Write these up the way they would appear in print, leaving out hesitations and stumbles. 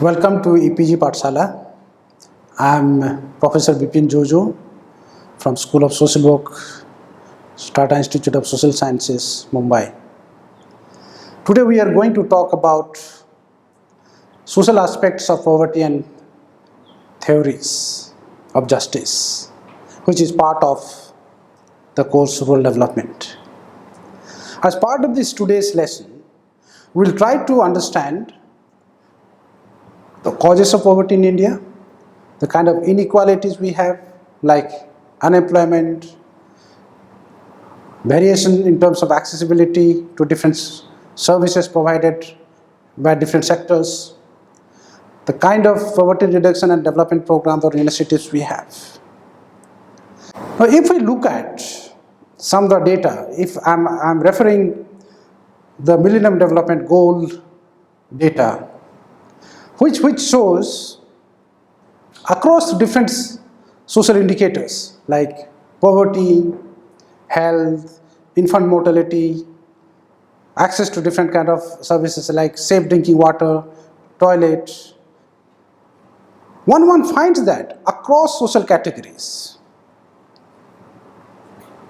Welcome to EPG Pathshala. I am Professor Bipin Jojo from School of Social Work, Tata Institute of Social Sciences, Mumbai. Today we are going to talk about social aspects of poverty and theories of justice, which is part of the course Rural Development. As part of this today's lesson, we will try to understand the causes of poverty in India, the kind of inequalities we have, like unemployment, variation in terms of accessibility to different services provided by different sectors, the kind of poverty reduction and development programs or initiatives we have. Now, if we look at some of the data, if I'm referring the Millennium Development Goal data, which shows across different social indicators like poverty, health, infant mortality, access to different kind of services like safe drinking water, toilet. One finds that across social categories,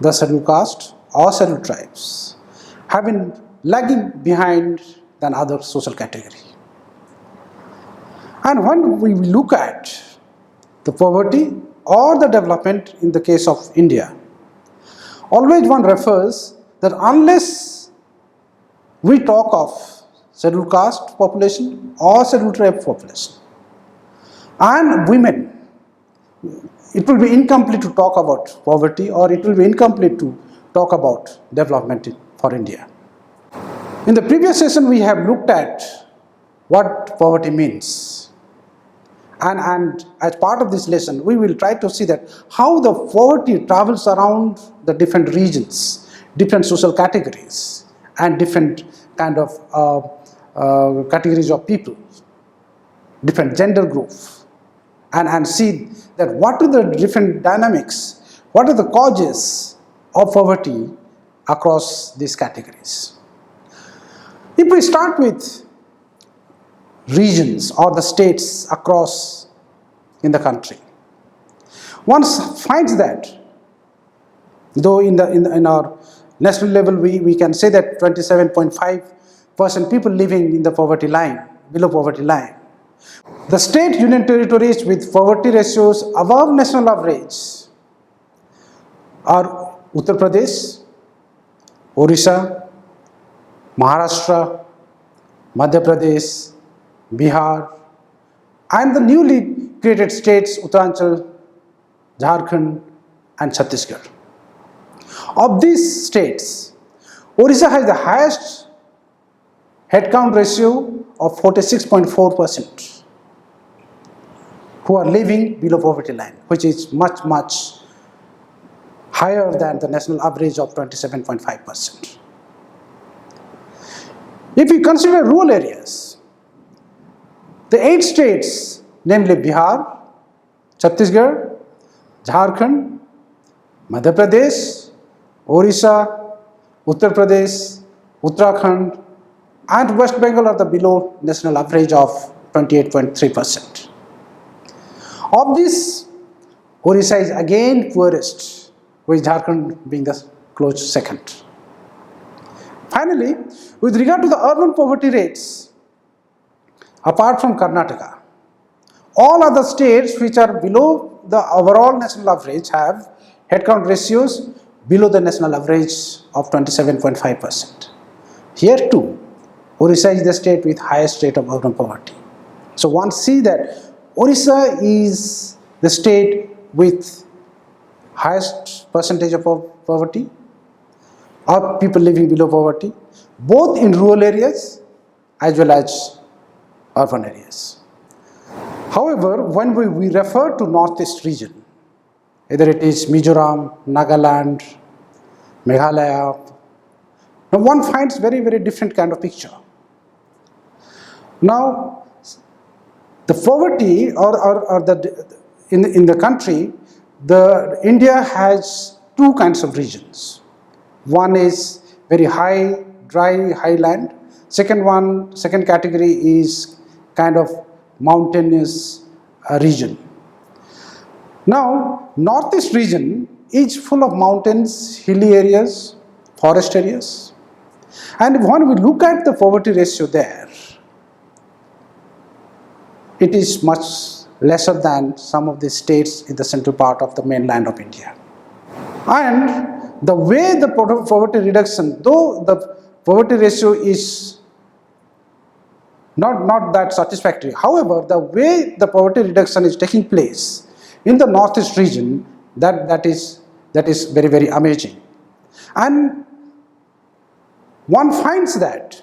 the scheduled caste or scheduled tribes have been lagging behind than other social category. And when we look at the poverty or the development in the case of India, always one refers that unless we talk of scheduled caste population or scheduled tribe population and women, it will be incomplete to talk about poverty, or it will be incomplete to talk about development for India. In the previous session, we have looked at what poverty means. And as part of this lesson, we will try to see that how the poverty travels around the different regions, different social categories, and different kind of categories of people, different gender groups, and see that what are the different dynamics, what are the causes of poverty across these categories. If we start with regions or the states across in the country, one finds that though in our national level we can say that 27.5% people living in the poverty line, below poverty line, the state union territories with poverty ratios above national average are Uttar Pradesh, Orissa, Maharashtra, Madhya Pradesh, Bihar, and the newly created states Uttaranchal, Jharkhand, and Chhattisgarh. Of these states, Orissa has the highest headcount ratio of 46.4% who are living below poverty line, which is much higher than the national average of 27.5%. If we consider rural areas, the 8 states, namely Bihar, Chhattisgarh, Jharkhand, Madhya Pradesh, Orissa, Uttar Pradesh, Uttarakhand, and West Bengal are the below national average of 28.3%. Of this, Orissa is again poorest, with Jharkhand being the close second. Finally, with regard to the urban poverty rates, apart from Karnataka, all other states which are below the overall national average have headcount ratios below the national average of 27.5%. Here too, Orissa is the state with highest rate of urban poverty. So one sees that Orissa is the state with highest percentage of poverty, or people living below poverty, both in rural areas as well as urban areas. However, when we refer to northeast region, either it is Mizoram, Nagaland, Meghalaya, now one finds very different kind of picture. Now, the poverty or in the country, India has two kinds of regions. One is very high, dry, highland. Second category is kind of mountainous region. Now, northeast region is full of mountains, hilly areas, forest areas. And when we look at the poverty ratio there, it is much lesser than some of the states in the central part of the mainland of India. And the way the poverty reduction, though the poverty ratio is not that satisfactory, however, the way the poverty reduction is taking place in the northeast region, that is very, very amazing. And one finds that,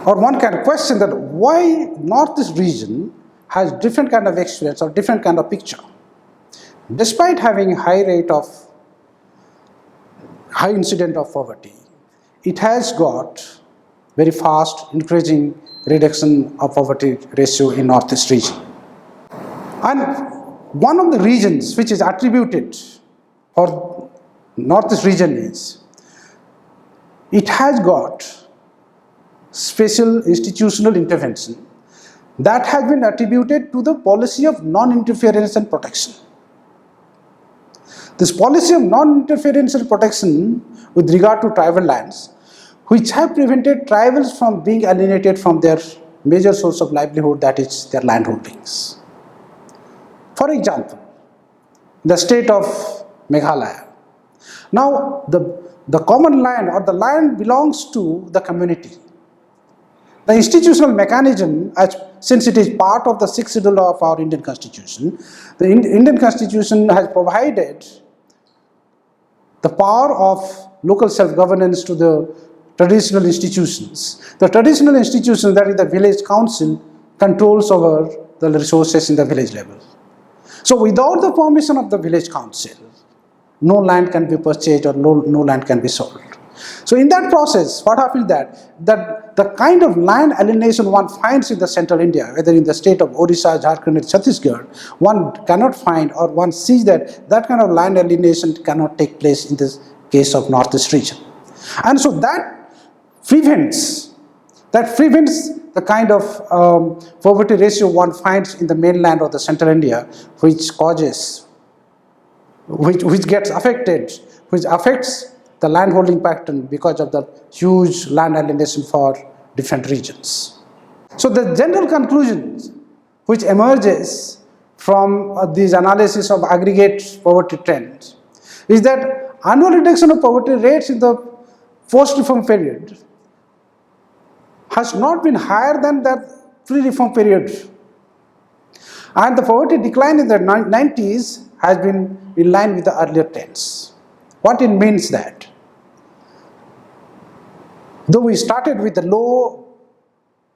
or one can question that why northeast region has different kind of experience or different kind of picture. Despite having high incident of poverty, it has got very fast increasing reduction of poverty ratio in northeast region. And one of the reasons which is attributed for northeast region is it has got special institutional intervention that has been attributed to the policy of non-interference and protection. This policy of non-interference and protection with regard to tribal lands, which have prevented tribals from being alienated from their major source of livelihood, that is their land holdings. For example, the state of Meghalaya. Now, the common land or the land belongs to the community. The institutional mechanism, since it is part of the 6th schedule of our Indian Constitution, the Indian Constitution has provided the power of local self-governance to the traditional institutions. The traditional institutions, that is the village council, controls over the resources in the village level. So without the permission of the village council, no land can be purchased or no land can be sold. So in that process, what happens that the kind of land alienation one finds in the central India, whether in the state of Odisha, Jharkhand and Chhattisgarh, one cannot find, or one sees that kind of land alienation cannot take place in the case of northeast region. And so that prevents the kind of poverty ratio one finds in the mainland or the central India, which gets affected, which affects the land holding pattern because of the huge land alienation for different regions. So the general conclusion which emerges from this analysis of aggregate poverty trends is that annual reduction of poverty rates in the post-reform period has not been higher than that pre-reform period, and the poverty decline in the 90s has been in line with the earlier trends. What it means that, though we started with the low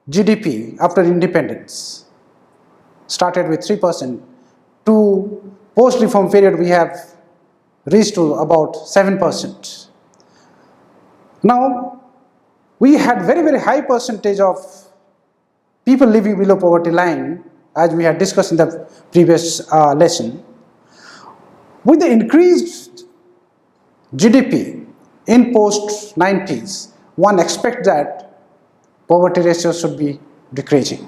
GDP after independence, started with 3%, to post-reform period we have reached to about 7%. Now, we had very, very high percentage of people living below poverty line, as we had discussed in the previous lesson. With the increased GDP in post-90s, one expects that poverty ratio should be decreasing.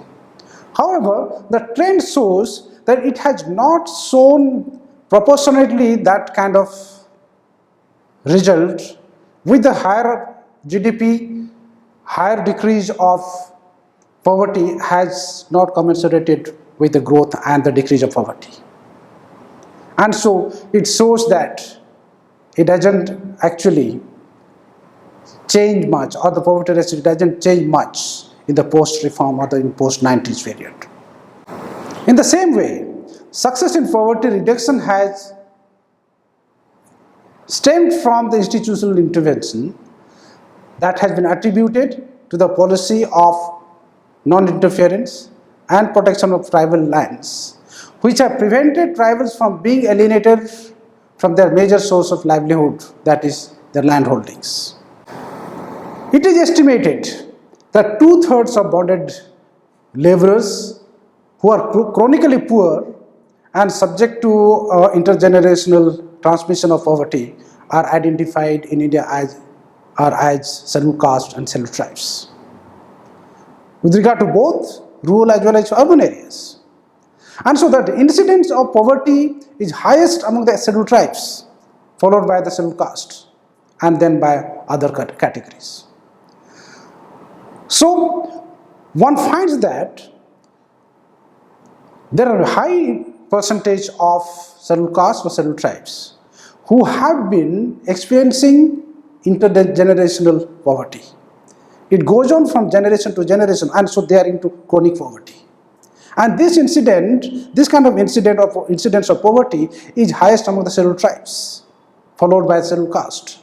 However, the trend shows that it has not shown proportionately that kind of result. With the higher GDP, higher decrease of poverty has not commensurated with the growth and the decrease of poverty. And so it shows that it doesn't actually change much, or the poverty ratio doesn't change much in the post-reform or the post-90s period. In the same way, success in poverty reduction has stemmed from the institutional intervention that has been attributed to the policy of non-interference and protection of tribal lands, which have prevented tribals from being alienated from their major source of livelihood, that is their land holdings. It is estimated that 2/3 of bonded laborers who are chronically poor and subject to intergenerational transmission of poverty are identified in India as scheduled caste and scheduled tribes, with regard to both rural as well as urban areas. And so that incidence of poverty is highest among the scheduled tribes, followed by the scheduled castes, and then by other categories. So one finds that there are a high percentage of scheduled castes or scheduled tribes who have been experiencing intergenerational poverty. It goes on from generation to generation, and so they are into chronic poverty. And this kind of incidence of poverty is highest among the scheduled tribes, followed by scheduled caste.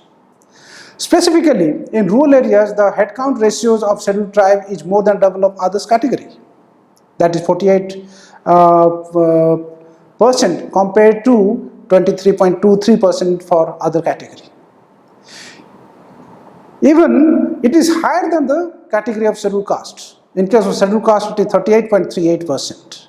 Specifically, in rural areas, the headcount ratios of scheduled tribe is more than double of others category. That is 48% compared to 23.23% for other category. Even it is higher than the category of scheduled castes. In case of scheduled caste, it is 38.38%.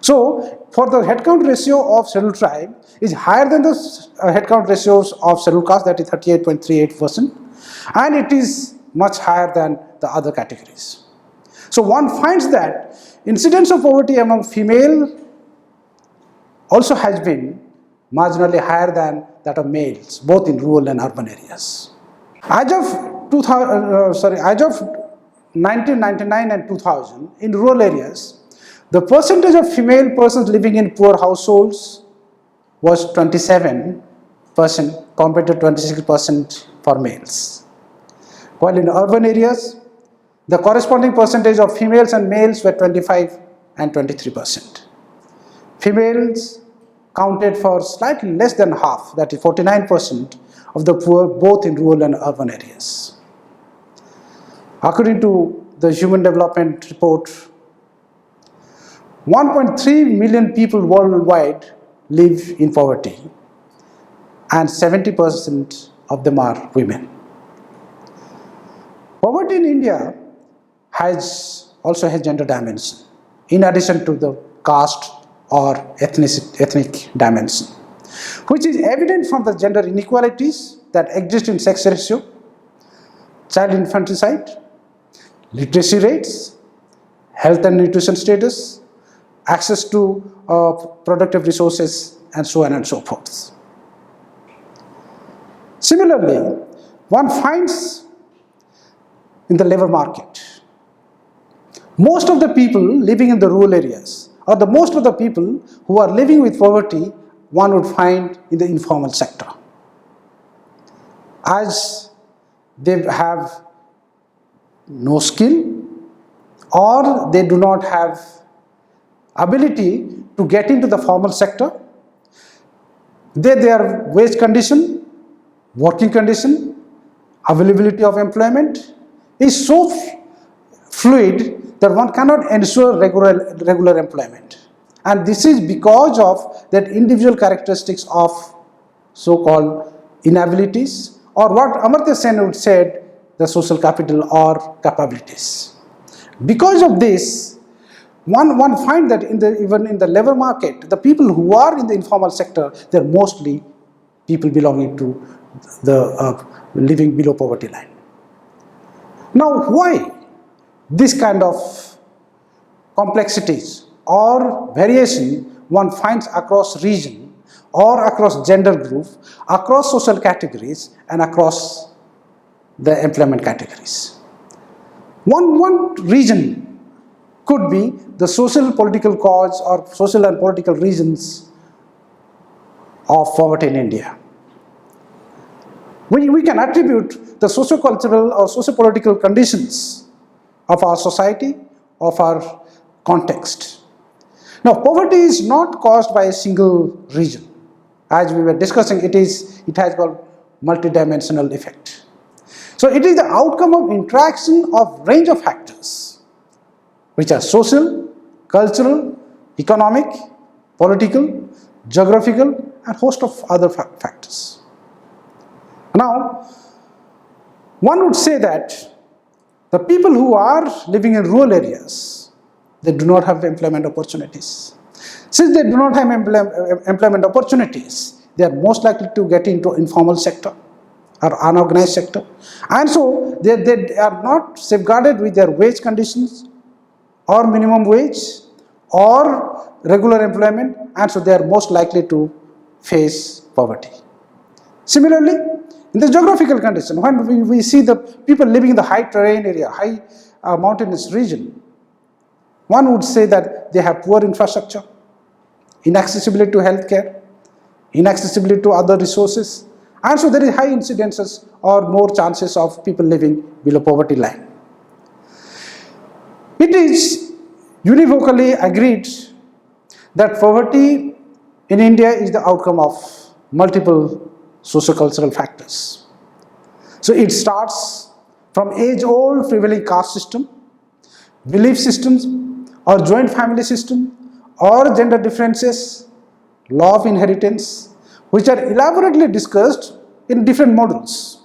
So, for the headcount ratio of scheduled tribe is higher than the headcount ratios of scheduled caste, that is 38.38%, and it is much higher than the other categories. So, one finds that incidence of poverty among female also has been marginally higher than that of males, both in rural and urban areas. As of 1999 and 2000, in rural areas, the percentage of female persons living in poor households was 27% compared to 26% for males. While in urban areas, the corresponding percentage of females and males were 25 and 23%. Females counted for slightly less than half, that is 49% of the poor, both in rural and urban areas. According to the Human Development Report, 1.3 million people worldwide live in poverty, and 70% of them are women. Poverty in India also has gender dimension, in addition to the caste or ethnic dimension, which is evident from the gender inequalities that exist in sex ratio, child infanticide, literacy rates, health and nutrition status, access to productive resources, and so on and so forth. Similarly, one finds in the labor market, most of the people living in the rural areas, or the most of the people who are living with poverty, one would find in the informal sector, as they have no skill or they do not have ability to get into the formal sector. Their wage condition, working condition, availability of employment is so fluid that one cannot ensure regular employment. And this is because of that individual characteristics of so-called inabilities, or what Amartya Sen would say, the social capital or capabilities. Because of this, one finds that even in the labor market, the people who are in the informal sector, they are mostly people belonging to the living below poverty line. Now, why this kind of complexities or variation one finds across region or across gender group, across social categories, and across the employment categories? One reason could be the social political cause or social and political reasons of poverty in India. We can attribute the socio-cultural or socio-political conditions of our society, of our context. Now, poverty is not caused by a single region. As we were discussing, it has got multidimensional effect. So it is the outcome of interaction of range of factors, which are social, cultural, economic, political, geographical, and host of other factors. Now, one would say that the people who are living in rural areas, they do not have employment opportunities. Since they do not have employment opportunities, they are most likely to get into informal sector or unorganized sector, and so they are not safeguarded with their wage conditions or minimum wage or regular employment, and so they are most likely to face poverty. Similarly, in the geographical condition, when we see the people living in the high terrain area, high mountainous region, one would say that they have poor infrastructure, inaccessibility to healthcare, inaccessibility to other resources, and so there is high incidences or more chances of people living below poverty line. It is univocally agreed that poverty in India is the outcome of multiple socio-cultural factors. So it starts from age-old prevailing caste system, belief systems, or joint family system, or gender differences, law of inheritance, which are elaborately discussed in different models.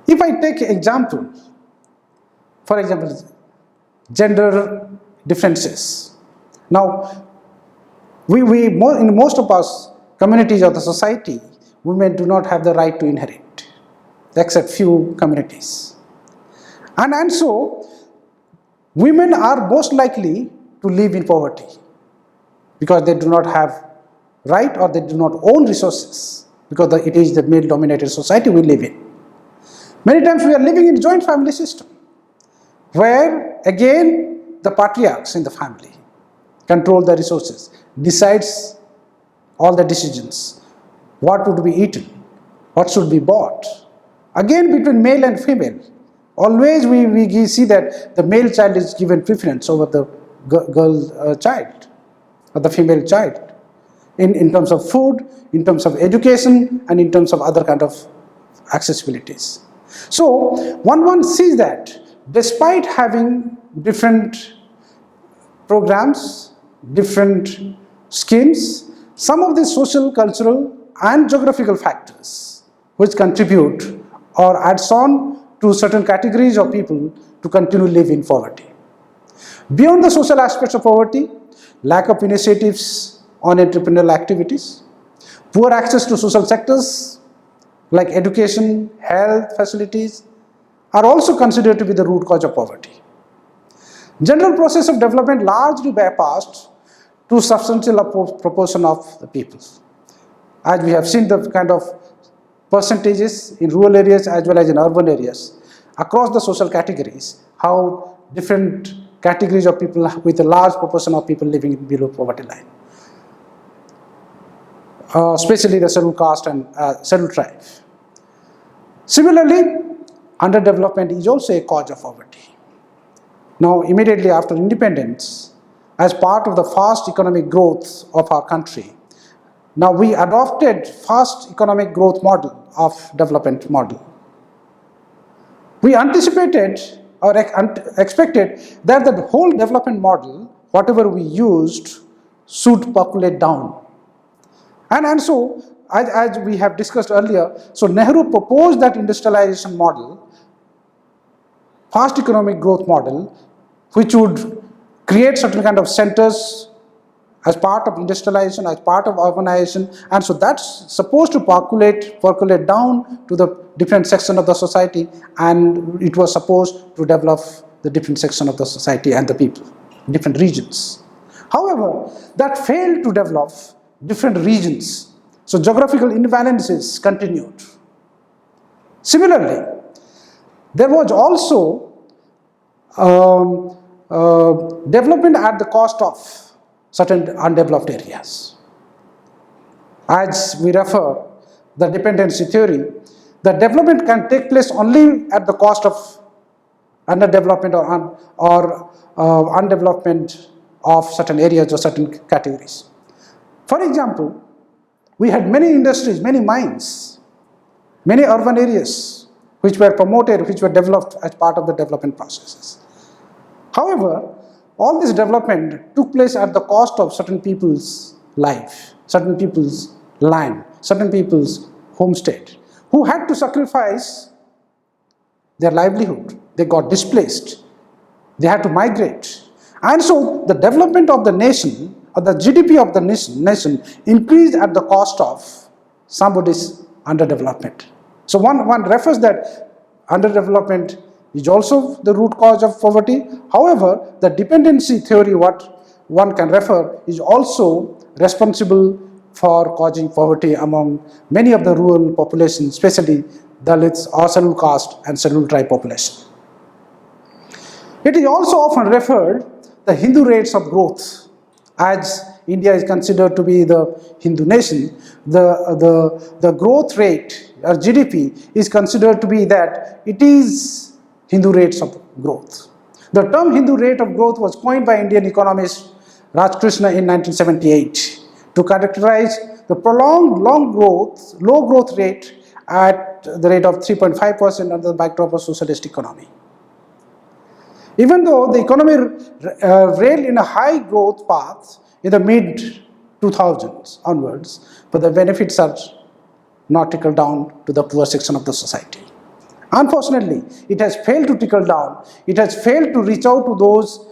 If I take example, for example, gender differences. Now, in most of us communities of the society, women do not have the right to inherit, except few communities. And so, women are most likely to live in poverty because they do not have right or they do not own resources, because it is the male-dominated society we live in. Many times we are living in joint family system, where again the patriarchs in the family control the resources, decides all the decisions, what would be eaten, what should be bought. Again, between male and female, always we see that the male child is given preference over the girl child or the female child in terms of food, in terms of education, and in terms of other kind of accessibilities. So one sees that despite having different programs, different schemes, some of the social, cultural, and geographical factors which contribute or adds on to certain categories of people to continue to live in poverty. Beyond the social aspects of poverty, lack of initiatives on entrepreneurial activities, poor access to social sectors like education, health facilities are also considered to be the root cause of poverty. General process of development largely bypassed to substantial proportion of the people. As we have seen the kind of percentages in rural areas as well as in urban areas, across the social categories, how different categories of people with a large proportion of people living below poverty line, especially the scheduled caste and scheduled tribe. Similarly, underdevelopment is also a cause of poverty. Now, immediately after independence, as part of the fast economic growth of our country, now we adopted fast economic growth model of development model. We anticipated or expected that the whole development model, whatever we used, should percolate down. And so, as we have discussed earlier, so Nehru proposed that industrialization model, fast economic growth model, which would create certain kind of centers as part of industrialization, as part of urbanization, and so that's supposed to percolate down to the different section of the society, and it was supposed to develop the different section of the society and the people, different regions. However, that failed to develop different regions, so geographical imbalances continued. Similarly, there was also development at the cost of certain undeveloped areas. As we refer the dependency theory, the development can take place only at the cost of underdevelopment or undevelopment of certain areas or certain categories. For example, we had many industries, many mines, many urban areas which were promoted, which were developed as part of the development processes. However, all this development took place at the cost of certain people's life, certain people's land, certain people's homestead, who had to sacrifice their livelihood. They got displaced. They had to migrate. And so the development of the nation, or the GDP of the nation increased at the cost of somebody's underdevelopment. So one refers that underdevelopment is also the root cause of poverty. However, the dependency theory, what one can refer, is also responsible for causing poverty among many of the rural populations, especially Dalits or scheduled caste and scheduled tribe population. It is also often referred the Hindu rates of growth. As India is considered to be the Hindu nation, the growth rate or GDP is considered to be that it is Hindu rates of growth. The term Hindu rate of growth was coined by Indian economist Raj Krishna in 1978 to characterize the prolonged low growth rate at the rate of 3.5% under the backdrop of socialist economy. Even though the economy railed in a high growth path in the mid 2000s onwards, but the benefits are not trickled down to the poor section of the society. Unfortunately, it has failed to trickle down. It has failed to reach out to those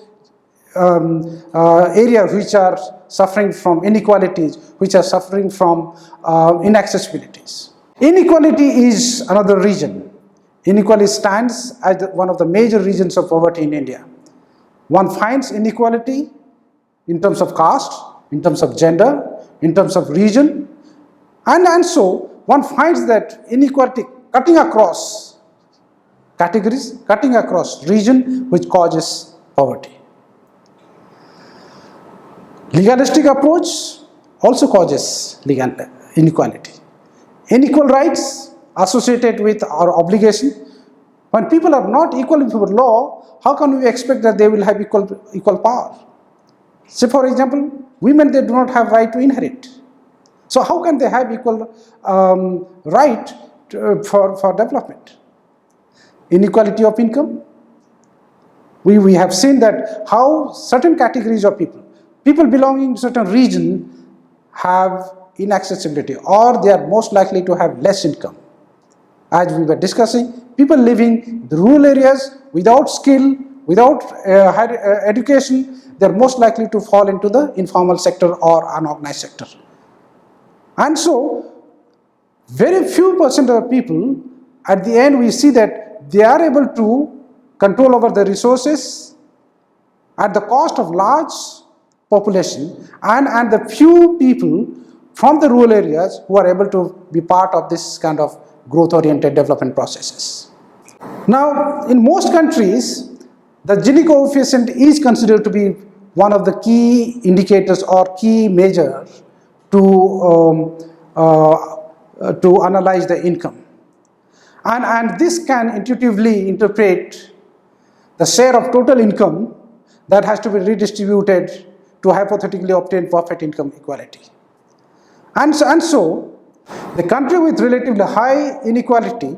areas which are suffering from inequalities, which are suffering from inaccessibilities. Inequality is another region. Inequality stands as one of the major reasons of poverty in India. One finds inequality in terms of caste, in terms of gender, in terms of region, and so one finds that inequality cutting across categories, cutting across region, which causes poverty. Legalistic approach also causes inequality. Unequal rights associated with our obligation. When people are not equal before law, how can we expect that they will have equal power? Say for example, women, they do not have right to inherit. So how can they have equal right for development? Inequality of income. We have seen that how certain categories of people belonging to certain region have inaccessibility, or they are most likely to have less income. As we were discussing, people living in the rural areas without skill, without education, they are most likely to fall into the informal sector or unorganized sector. And so, very few percent of people, at the end we see that they are able to control over the resources at the cost of large population, and the few people from the rural areas who are able to be part of this kind of growth-oriented development processes. Now, in most countries, the Gini coefficient is considered to be one of the key indicators or key measure to analyze the income. And this can intuitively interpret the share of total income that has to be redistributed to hypothetically obtain perfect income equality. And so the country with relatively high inequality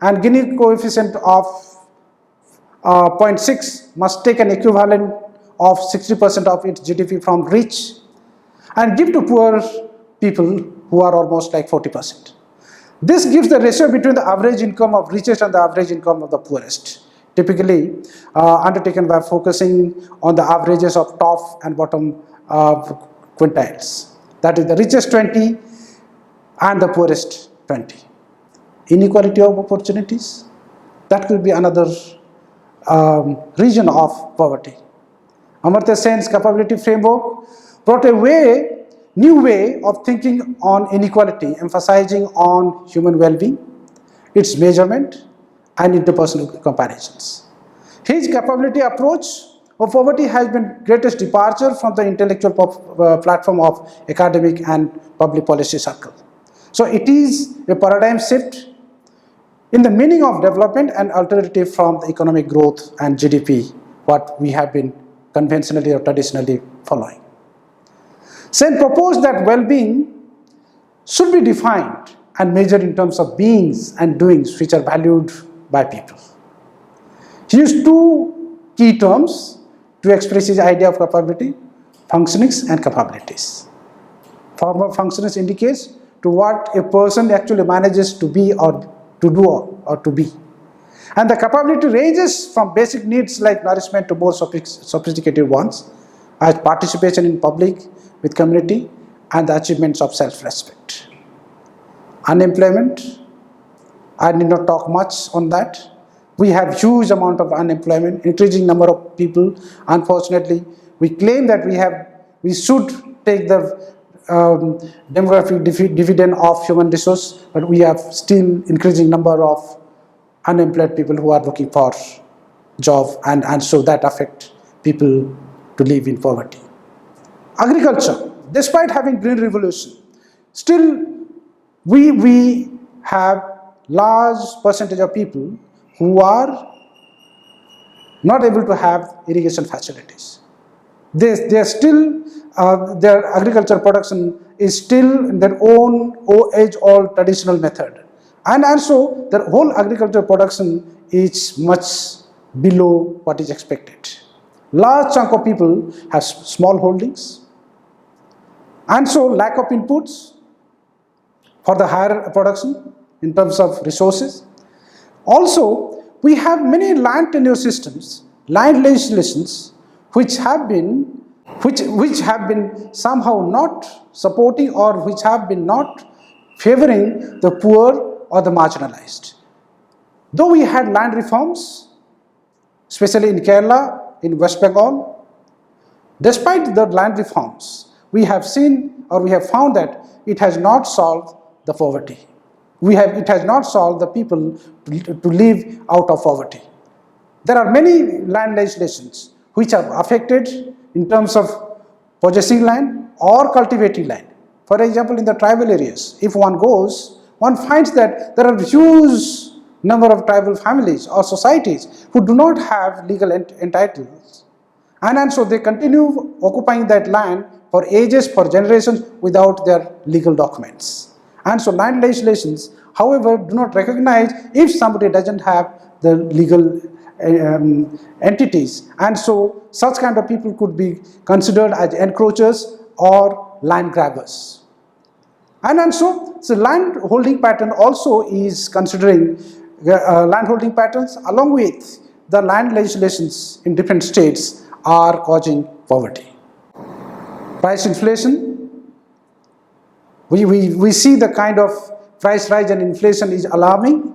and Gini coefficient of 0.6 must take an equivalent of 60% of its GDP from rich and give to poor people who are almost like 40%. This gives the ratio between the average income of richest and the average income of the poorest, typically undertaken by focusing on the averages of top and bottom quintiles. That is the richest 20 and the poorest 20. Inequality of opportunities, that could be another region of poverty. Amartya Sen's capability framework brought a new way of thinking on inequality, emphasizing on human well-being, its measurement, and interpersonal comparisons. His capability approach of poverty has been greatest departure from the intellectual platform of academic and public policy circle. So it is a paradigm shift in the meaning of development and alternative from the economic growth and GDP, what we have been conventionally or traditionally following. Sen proposed that well-being should be defined and measured in terms of beings and doings which are valued by people. He used two key terms to express his idea of capability: functionings and capabilities. Former functionings indicates to what a person actually manages to be or to do or to be. And the capability ranges from basic needs like nourishment to more sophisticated ones, as participation in public with community and the achievements of self-respect. Unemployment, I need not talk much on that. We have huge amount of unemployment, increasing number of people. Unfortunately, we claim that we should take the demographic dividend of human resource, but we have still increasing number of unemployed people who are looking for job, and so that affect people to live in poverty. Agriculture, despite having green revolution, still we have large percentage of people who are not able to have irrigation facilities. They are still, their agriculture production is still in their own age-old traditional method. And also, their whole agriculture production is much below what is expected. Large chunk of people have small holdings, and so lack of inputs for the higher production in terms of resources. Also, we have many land tenure systems, land legislations, which have been somehow not supporting, or which have been not favoring the poor or the marginalized. Though we had land reforms, especially in Kerala, in West Bengal, despite the land reforms, we have seen, or we have found, that it has not solved the poverty. It has not solved the people to live out of poverty. There are many land legislations which are affected in terms of possessing land or cultivating land. For example, in the tribal areas, if one goes, one finds that there are huge number of tribal families or societies who do not have legal entitlements, and so they continue occupying that land for ages, for generations, without their legal documents. And so land legislations, however, do not recognize if somebody doesn't have the legal entities, and so such kind of people could be considered as encroachers or land grabbers. And so land holding pattern also is considering land holding patterns along with the land legislations in different states are causing poverty. Price inflation, we see the kind of price rise and inflation is alarming,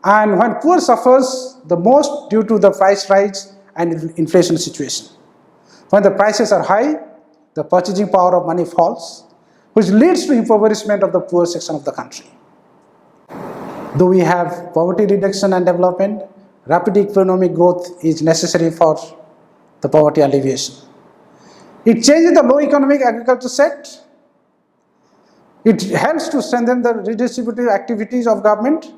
and when poor suffers the most due to the price rise and inflation situation. When the prices are high, the purchasing power of money falls, which leads to impoverishment of the poor section of the country. Though we have poverty reduction and development, rapid economic growth is necessary for the poverty alleviation. It changes the low economic agriculture set. It helps to strengthen the redistributive activities of government,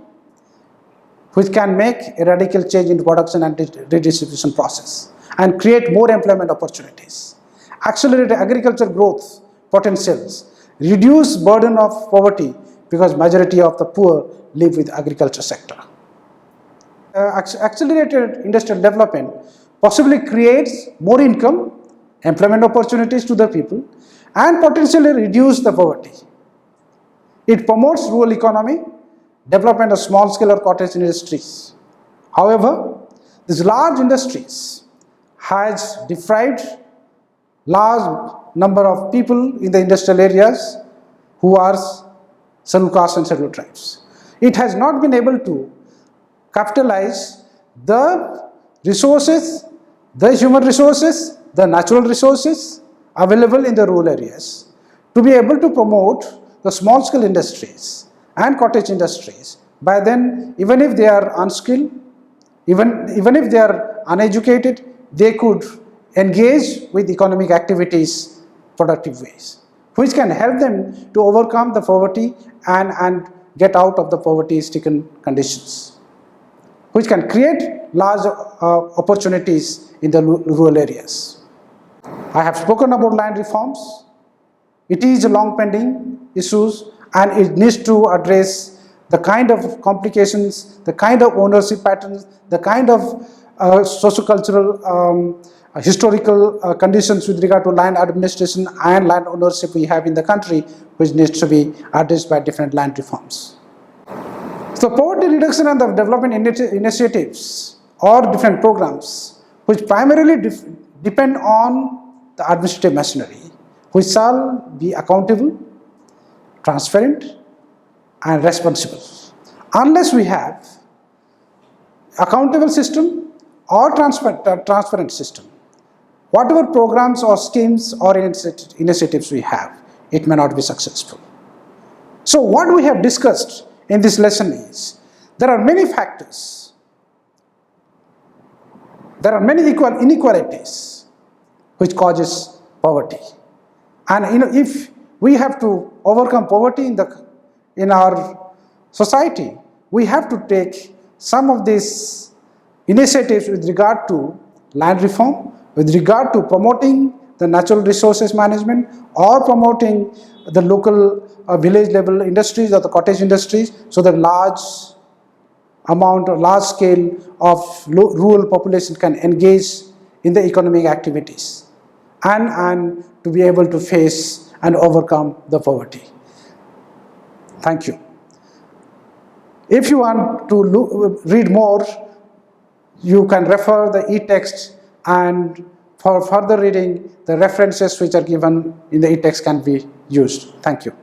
which can make a radical change in production and redistribution process and create more employment opportunities. Accelerate agriculture growth potentials, reduce burden of poverty because majority of the poor live with agriculture sector. Accelerated industrial development possibly creates more income, employment opportunities to the people, and potentially reduce the poverty. It promotes rural economy, development of small scale or cottage industries. However, these large industries has deprived large number of people in the industrial areas who are scheduled caste and scheduled tribes. It has not been able to capitalize the resources, the human resources, the natural resources available in the rural areas to be able to promote the small scale industries and cottage industries. By then, even if they are unskilled, even if they are uneducated, they could engage with economic activities productive ways, which can help them to overcome the poverty and get out of the poverty-stricken conditions, which can create large opportunities in the rural areas. I have spoken about land reforms. It is a long pending issues, and it needs to address the kind of complications, the kind of ownership patterns, the kind of socio-cultural historical conditions with regard to land administration and land ownership we have in the country, which needs to be addressed by different land reforms. So poverty reduction and the development initiatives or different programs which primarily depend on the administrative machinery, which shall be accountable, transparent and responsible. Unless we have accountable system or transparent system. Whatever programs or schemes or initiatives we have, it may not be successful. So what we have discussed in this lesson is, there are many factors, there are many inequalities which causes poverty. And if we have to overcome poverty in our society, we have to take some of these initiatives with regard to land reform, with regard to promoting the natural resources management, or promoting the local village level industries or the cottage industries, so that large scale of rural population can engage in the economic activities and to be able to face and overcome the poverty. Thank you. If you want to read more, you can refer the e-text, and for further reading, the references which are given in the e-text can be used. Thank you.